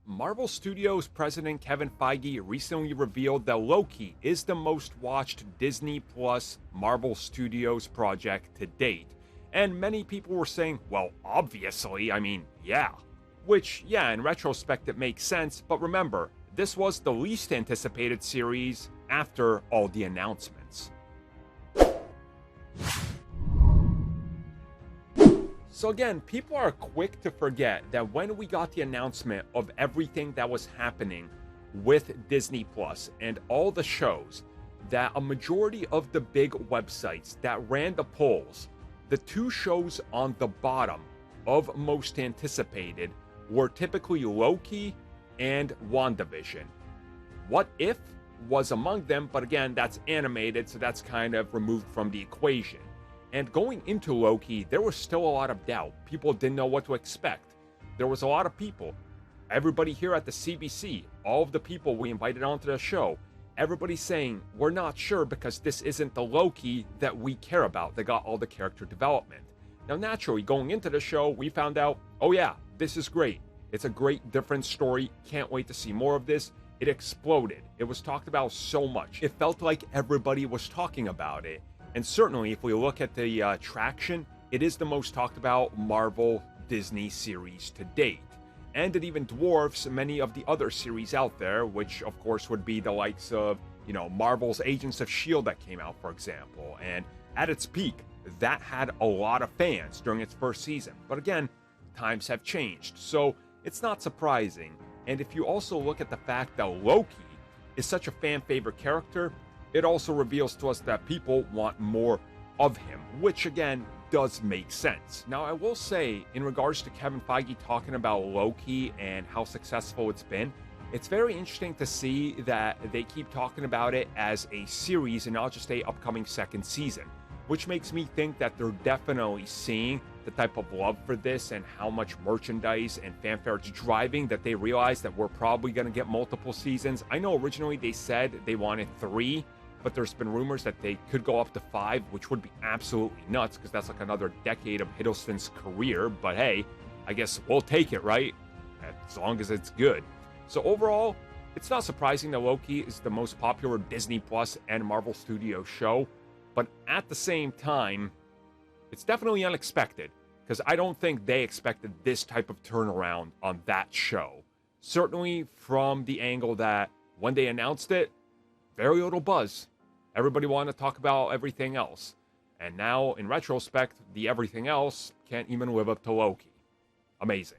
Marvel Studios president Kevin Feige recently revealed that Loki is the most watched Disney Plus Marvel Studios project to date. And many people were saying, well, obviously, yeah. Which, yeah, in retrospect, it makes sense, but remember, this was the least anticipated series after all the announcements. So again, people are quick to forget that when we got the announcement of everything that was happening with Disney Plus and all the shows, that a majority of the big websites that ran the polls, the two shows on the bottom of most anticipated were typically Loki and WandaVision. What If was among them, but again, that's animated, so that's kind of removed from the equation. And going into Loki, there was still a lot of doubt. People didn't know what to expect. There was a lot of people. Everybody here at the CBC, all of the people we invited onto the show, everybody's saying, we're not sure because this isn't the Loki that we care about, that got all the character development. Now, naturally, going into the show, we found out, oh yeah, this is great. It's a great, different story. Can't wait to see more of this. It exploded. It was talked about so much. It felt like everybody was talking about it. And certainly, if we look at the traction, it is the most talked about Marvel Disney series to date. And it even dwarfs many of the other series out there, which of course would be the likes of, Marvel's Agents of S.H.I.E.L.D. that came out, for example. And at its peak, that had a lot of fans during its first season. But again, times have changed, so it's not surprising. And if you also look at the fact that Loki is such a fan-favorite character, it also reveals to us that people want more of him, which again does make sense. Now, I will say, in regards to Kevin Feige talking about Loki and how successful it's been, it's very interesting to see that they keep talking about it as a series and not just a upcoming second season, which makes me think that they're definitely seeing the type of love for this and how much merchandise and fanfare it's driving that they realize that we're probably going to get multiple seasons. I know originally they said they wanted 3, but there's been rumors that they could go up to 5, which would be absolutely nuts because that's like another decade of Hiddleston's career. But hey, I guess we'll take it, right? As long as it's good. So overall, it's not surprising that Loki is the most popular Disney Plus and Marvel Studios show, but at the same time, it's definitely unexpected because I don't think they expected this type of turnaround on that show. Certainly from the angle that when they announced it, very little buzz. Everybody wanted to talk about everything else. And now, in retrospect, the everything else can't even live up to Loki. Amazing.